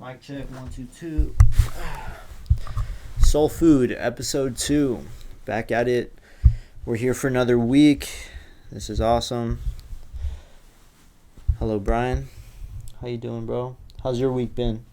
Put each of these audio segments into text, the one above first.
Mic check, 1, 2, 2. Soul Food, episode 2. Back at it. We're here for another week. This is awesome. Hello, Brian. How you doing, bro? How's your week been?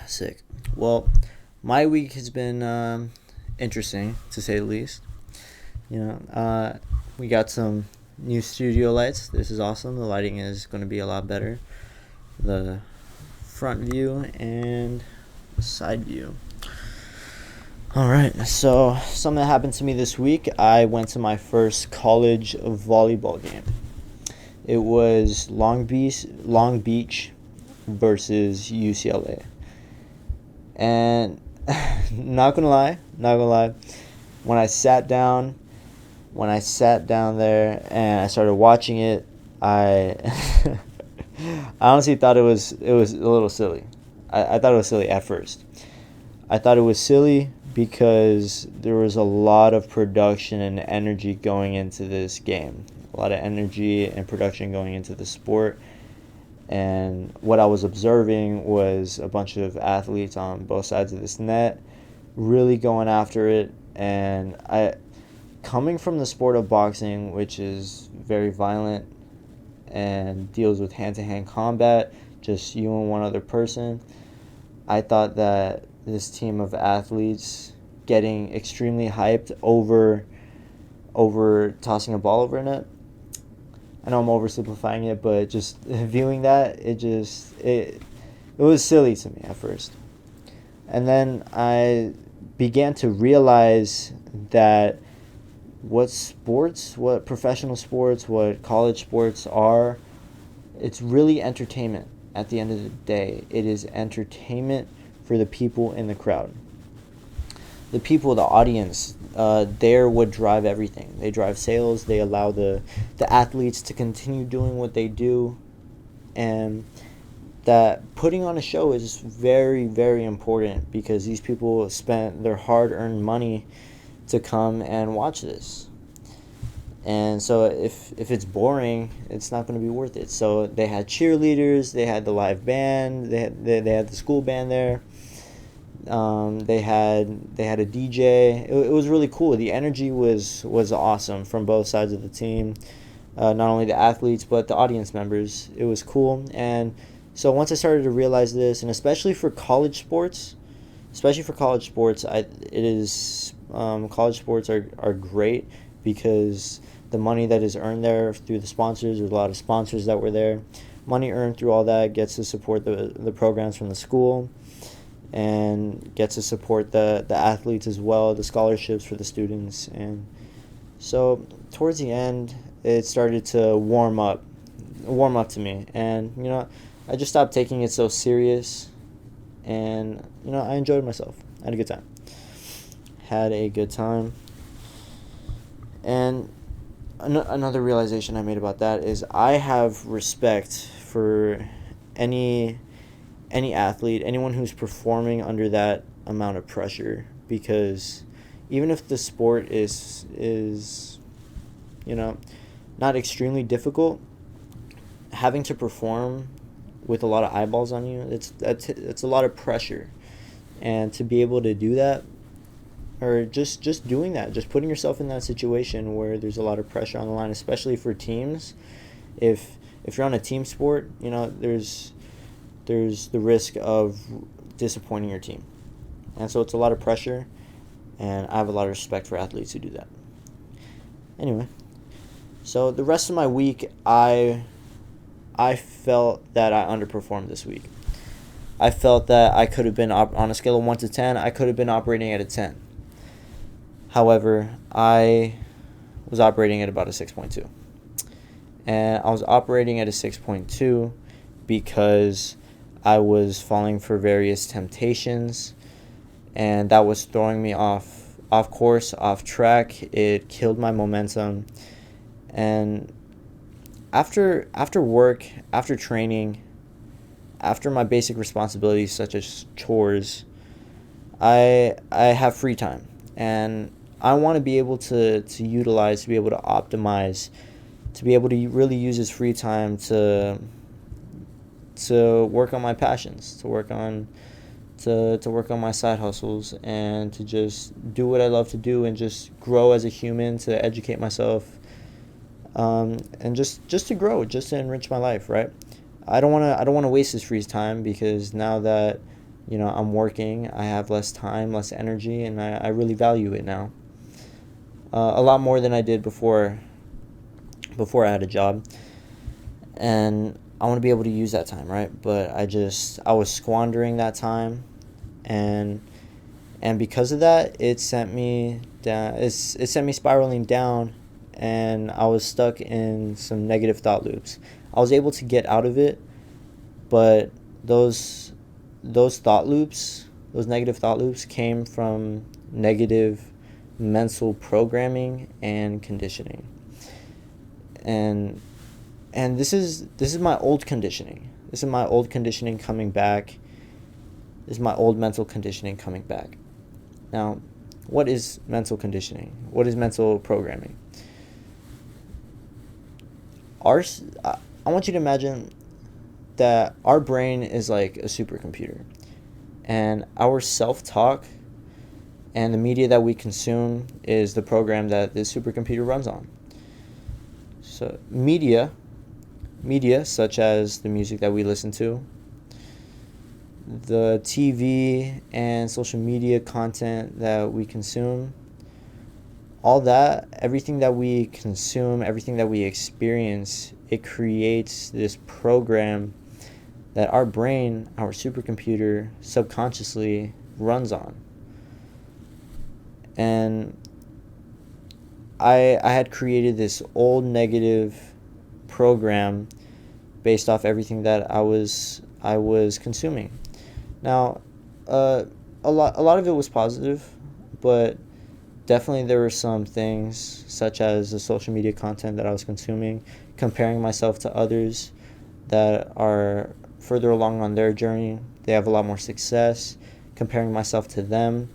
Sick. Well, my week has been interesting, to say the least. We got some new studio lights. This is awesome. The lighting is going to be a lot better. The front view and the side view. Alright, so something that happened to me this week. I went to my first college volleyball game. It was Long Beach versus UCLA. And not gonna lie, when I sat down there and I started watching it, I I honestly thought it was a little silly. I thought it was silly at first. I thought it was silly because there was a lot of production and energy going into this game. A lot of energy and production going into the sport. And what I was observing was a bunch of athletes on both sides of this net really going after it. And coming from the sport of boxing, which is very violent and deals with hand-to-hand combat, just you and one other person, I thought that this team of athletes getting extremely hyped over tossing a ball over a net. I know I'm oversimplifying it, but just viewing that, it was silly to me at first. And then I began to realize that what professional sports, what college sports are, it's really entertainment at the end of the day. It is entertainment for the people in the crowd. The people, the audience, there would drive everything. They drive sales. They allow the athletes to continue doing what they do. And that putting on a show is very, very important because these people spent their hard-earned money to come and watch this. And so if it's boring, it's not going to be worth it. So they had cheerleaders, they had the live band, they had the school band there. They had a DJ. It was really cool. The energy was awesome from both sides of the team. Not only the athletes but the audience members. It was cool. And so once I started to realize this, and especially for college sports, college sports are great because the money that is earned there through the sponsors, there's a lot of sponsors that were there. Money earned through all that gets to support the programs from the school and gets to support the athletes as well, the scholarships for the students. And so towards the end, it started to warm up to me. And, I just stopped taking it so serious. And, I enjoyed myself. I had a good time. And another realization I made about that is I have respect for any athlete, anyone who's performing under that amount of pressure, because even if the sport is not extremely difficult, having to perform with a lot of eyeballs on you, it's a lot of pressure. And to be able to do that, or just doing that, just putting yourself in that situation where there's a lot of pressure on the line, especially for teams. If you're on a team sport, there's the risk of disappointing your team. And so it's a lot of pressure, and I have a lot of respect for athletes who do that. Anyway, so the rest of my week, I felt that I underperformed this week. I felt that I could have been, on a scale of 1 to 10, I could have been operating at a 10. However, I was operating at about a 6.2. And I was operating at a 6.2 because I was falling for various temptations, and that was throwing me off course, off track. It killed my momentum. And after work, after training, after my basic responsibilities such as chores, I have free time, and I want to be able to utilize, to be able to optimize, to be able to really use his free time to to work on my passions, to work on my side hustles, and to just do what I love to do and just grow as a human, to educate myself, and just to grow, just to enrich my life, right? I don't want to waste this free time, because now that I'm working, I have less time, less energy, and I really value it now. A lot more than I did before I had a job. And I want to be able to use that time, right? But I was squandering that time, and because of that, it sent me down. It sent me spiraling down, and I was stuck in some negative thought loops. I was able to get out of it, but those thought loops, those negative thought loops, came from negative mental programming and conditioning. And this is my old conditioning. This is my old conditioning coming back. This is my old mental conditioning coming back. Now, what is mental conditioning? What is mental programming? I want you to imagine that our brain is like a supercomputer, and our self-talk and the media that we consume is the program that this supercomputer runs on. So media such as the music that we listen to, the TV and social media content that we consume, all that, everything that we consume, everything that we experience, it creates this program that our brain, our supercomputer, subconsciously runs on. And I had created this old negative program based off everything that I was consuming. Now, a lot of it was positive, but definitely there were some things, such as the social media content that I was consuming, comparing myself to others that are further along on their journey. They have a lot more success. Comparing myself to them,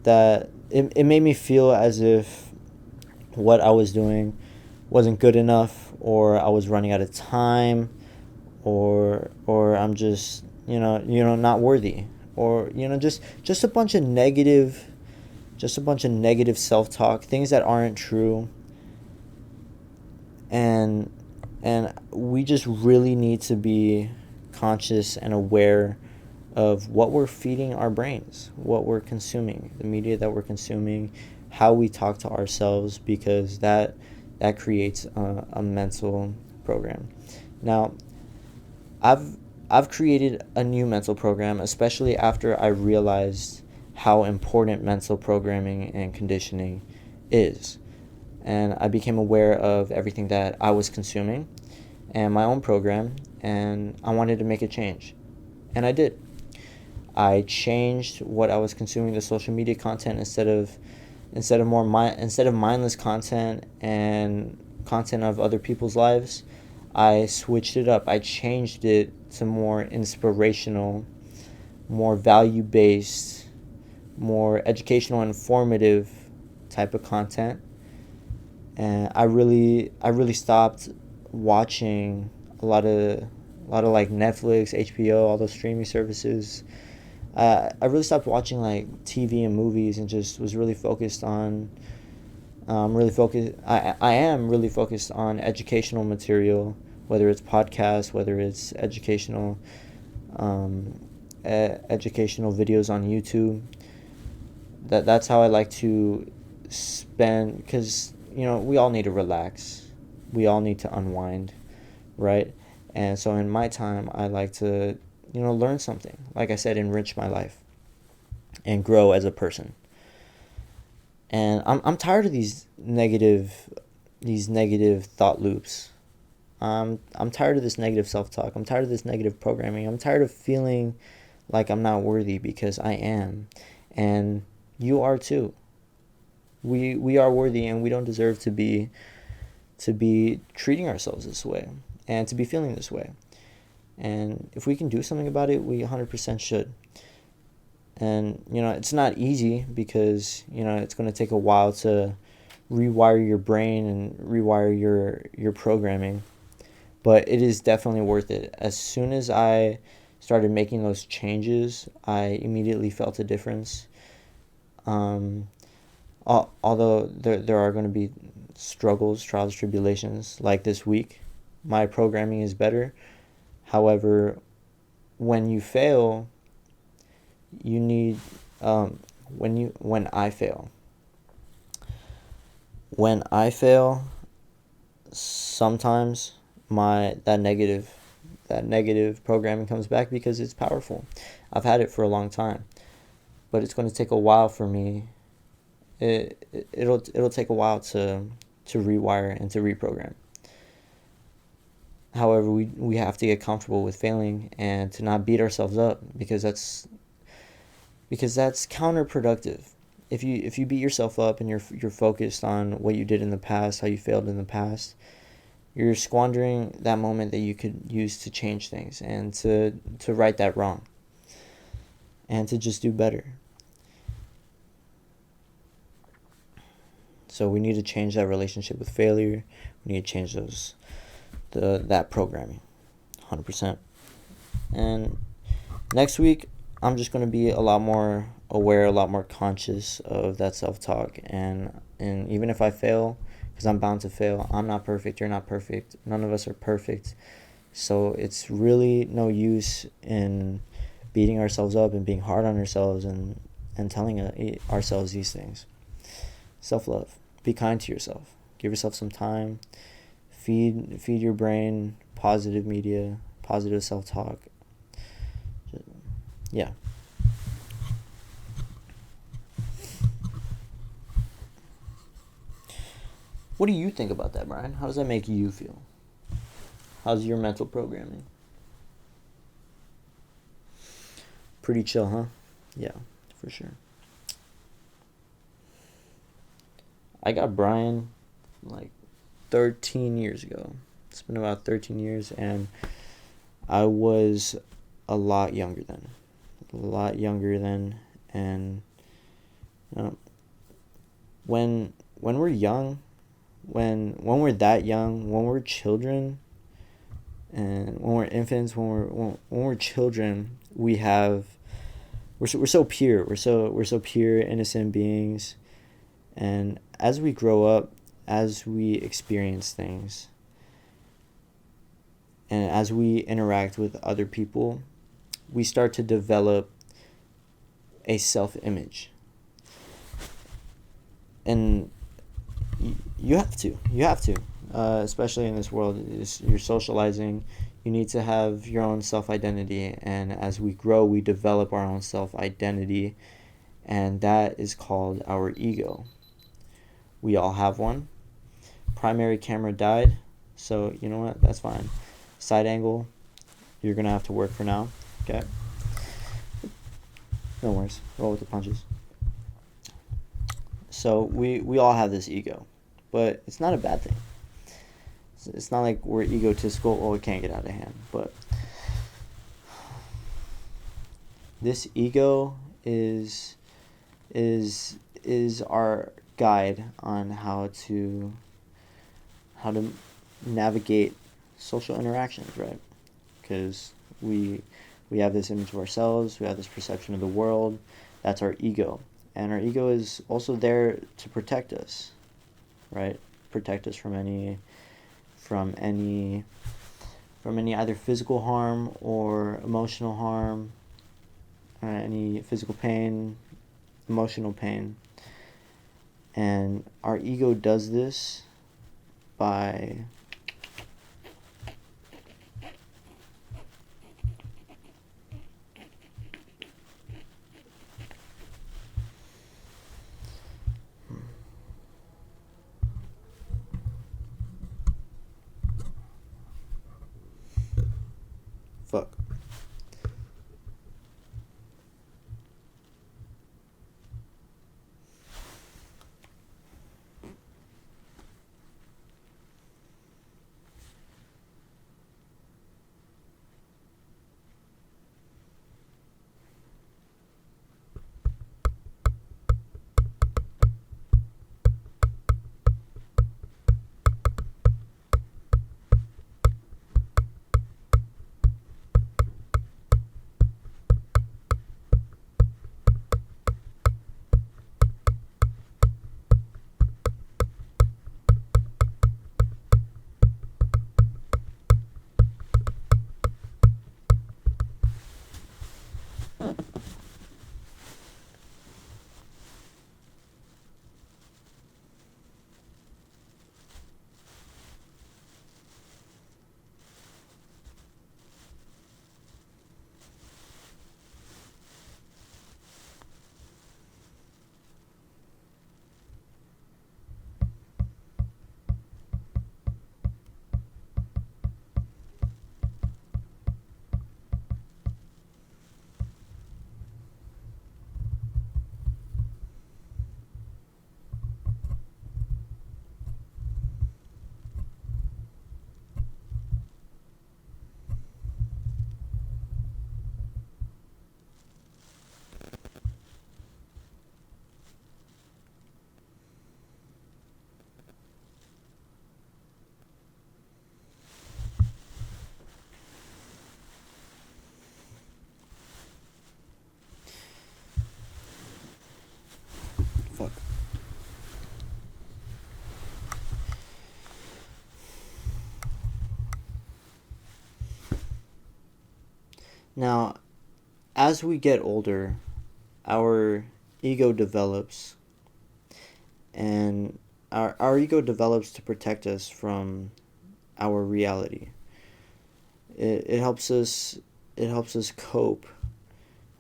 that it made me feel as if what I was doing wasn't good enough, or I was running out of time, or I'm just not worthy, or just a bunch of negative self-talk, things that aren't true. And we just really need to be conscious and aware of what we're feeding our brains, what we're consuming, the media that we're consuming, how we talk to ourselves, because that creates a mental program. Now, I've created a new mental program, especially after I realized how important mental programming and conditioning is. And I became aware of everything that I was consuming and my own program, and I wanted to make a change. And I did. I changed what I was consuming, the social media content, instead of mindless content and content of other people's lives. I switched it up. I changed it to more inspirational, more value-based, more educational, informative type of content. And I really stopped watching a lot of like Netflix, HBO, all those streaming services. I really stopped watching like TV and movies, and just was really focused on I am really focused on educational material, whether it's podcasts, whether it's educational videos on YouTube. That's how I like to spend, because we all need to relax, we all need to unwind, right? And so in my time, I like to learn something, like I said, enrich my life and grow as a person. And I'm tired of these negative thought loops. I'm tired of this negative self-talk. I'm tired of this negative programming. I'm tired of feeling like I'm not worthy, because I am. And you are too. We are worthy, and we don't deserve to be treating ourselves this way and to be feeling this way. And if we can do something about it, we 100% should. And it's not easy, because it's going to take a while to rewire your brain and rewire your programming. but it is definitely worth it. As soon as I started making those changes, I immediately felt a difference. Although there are going to be struggles, trials, tribulations, like this week, my programming is better. However, when you fail, you need when I fail, sometimes that negative programming comes back because it's powerful. I've had it for a long time, but it's going to take a while for me. It'll take a while to rewire and to reprogram. However, we have to get comfortable with failing and to not beat ourselves up, because that's counterproductive. If you beat yourself up and you're focused on what you did in the past, how you failed in the past, you're squandering that moment that you could use to change things and to right that wrong and to just do better. So we need to change that relationship with failure. We need to change that programming, 100%. And next week, I'm just going to be a lot more aware, a lot more conscious of that self-talk. And even if I fail, because I'm bound to fail, I'm not perfect, you're not perfect, none of us are perfect. So it's really no use in beating ourselves up and being hard on ourselves and telling ourselves these things. Self-love. Be kind to yourself. Give yourself some time. Feed your brain positive media, positive self-talk. Yeah. What do you think about that, Brian? How does that make you feel? How's your mental programming? Pretty chill, huh? Yeah, for sure. I got Brian like 13 years ago. It's been about 13 years, and I was a lot younger then. And when we're young, when we're that young, when we're children, and when we're infants, when we're children, we're so pure. We're so pure, innocent beings. And as we grow up, as we experience things, and as we interact with other people, we start to develop a self-image. And you have to, especially in this world. You're socializing. You need to have your own self-identity. And as we grow, we develop our own self-identity. And that is called our ego. We all have one. Primary camera died, so you know what? That's fine. Side angle, you're going to have to work for now. Okay? No worries. Roll with the punches. So we all have this ego, but it's not a bad thing. It's not like we're egotistical or it can't get out of hand, but this ego is our guide on how to navigate social interactions, right? Because we have this image of ourselves, we have this perception of the world. That's our ego, and our ego is also there to protect us, right? Protect us from any either physical harm or emotional harm, any physical pain, emotional pain. And our ego does this by fuck. Now, as we get older, our ego develops, and our ego develops to protect us from our reality. It helps us cope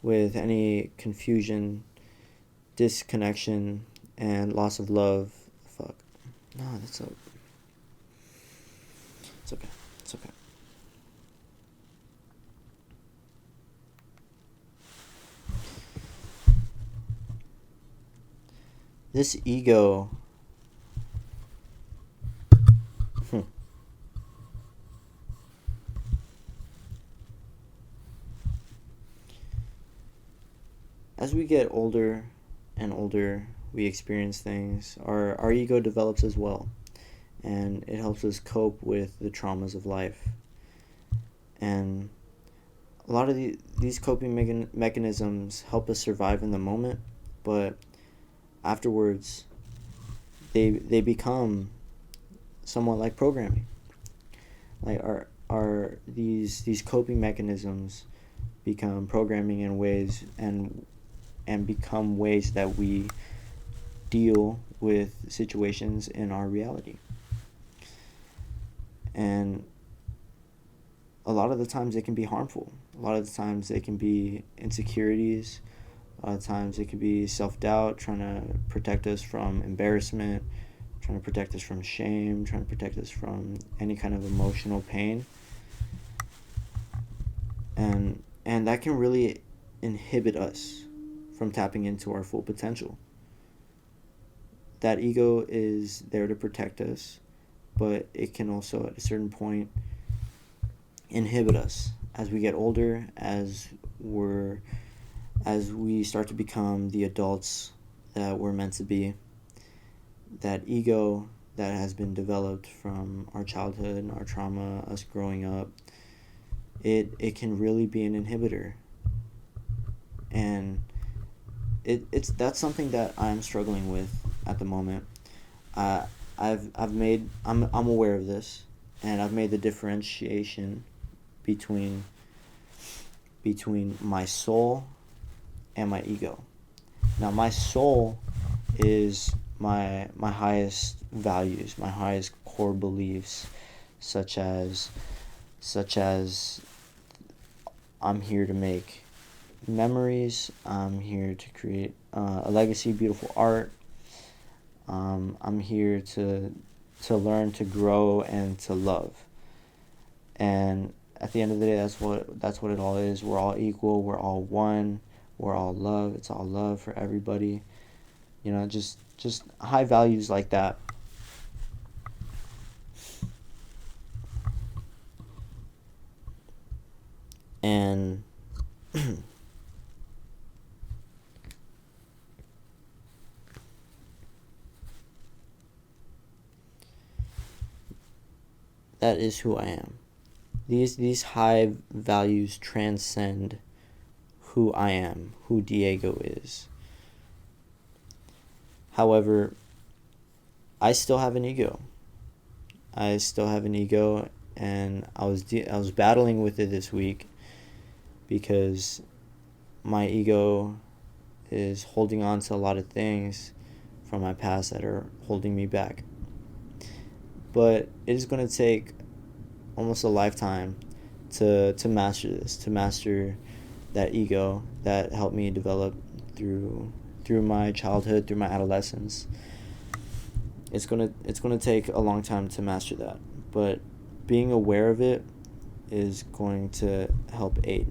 with any confusion, disconnection, and loss of love. Fuck. No, it's okay. It's okay. This ego. As we get older and older, we experience things. Our ego develops as well, and it helps us cope with the traumas of life. And a lot of these coping mechanisms help us survive in the moment, but afterwards, they become somewhat like programming. Like these coping mechanisms become programming in ways and become ways that we deal with situations in our reality. And a lot of the times it can be harmful. A lot of the times it can be insecurities. A lot of times it can be self-doubt, trying to protect us from embarrassment, trying to protect us from shame, trying to protect us from any kind of emotional pain. And that can really inhibit us from tapping into our full potential. That ego is there to protect us, but it can also at a certain point inhibit us as we get older, as we start to become the adults that we're meant to be. That ego that has been developed from our childhood and our trauma, us growing up, it can really be an inhibitor. And that's something that I'm struggling with at the moment. I'm aware of this, and I've made the differentiation between my soul and my ego. Now, my soul is my highest values, my highest core beliefs, such as I'm here to make memories. I'm here to create a legacy, beautiful art. I'm here to learn, to grow, and to love. And at the end of the day, that's what it all is. We're all equal. We're all one. We're all love. It's all love for everybody. You know, just high values like that. And that is who I am. These high values transcend who I am, who Diego is. However, I still have an ego. And I was battling with it this week because my ego is holding on to a lot of things from my past that are holding me back. But it is going to take almost a lifetime to master this, to master that ego that helped me develop through my childhood, through my adolescence. It's gonna take a long time to master that, but being aware of it is going to help aid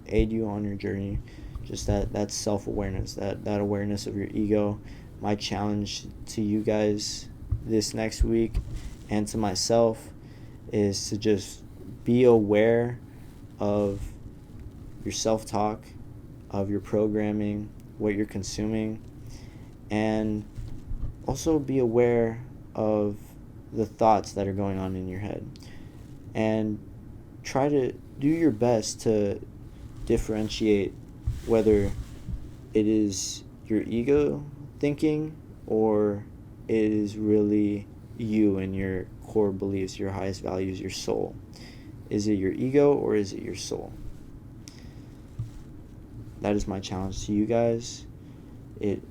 you on your journey. Just that self-awareness, that awareness of your ego. My challenge to you guys this next week and to myself is to just be aware of your self-talk, of your programming, what you're consuming, and also be aware of the thoughts that are going on in your head. And try to do your best to differentiate whether it is your ego thinking or it is really you and your core beliefs, your highest values, your soul. Is it your ego or is it your soul? That is my challenge to you guys. It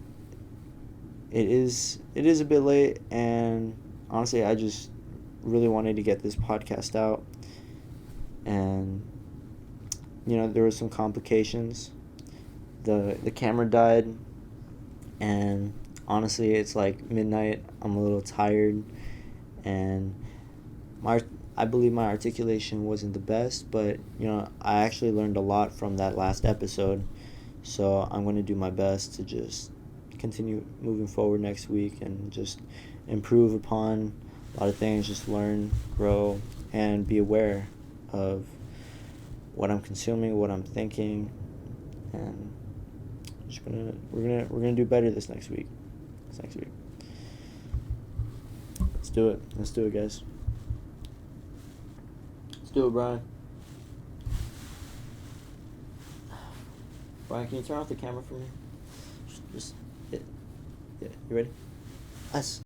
is a bit late, and honestly, I just really wanted to get this podcast out. And there were some complications. The camera died, and honestly, it's like midnight. I'm a little tired, and I believe my articulation wasn't the best, but I actually learned a lot from that last episode. So I'm going to do my best to just continue moving forward next week and just improve upon a lot of things, just learn, grow, and be aware of what I'm consuming, what I'm thinking, and we're gonna do better this next week. Let's do it, guys. Let's do it, Brian. Brian, can you turn off the camera for me? Just yeah, you ready? Us.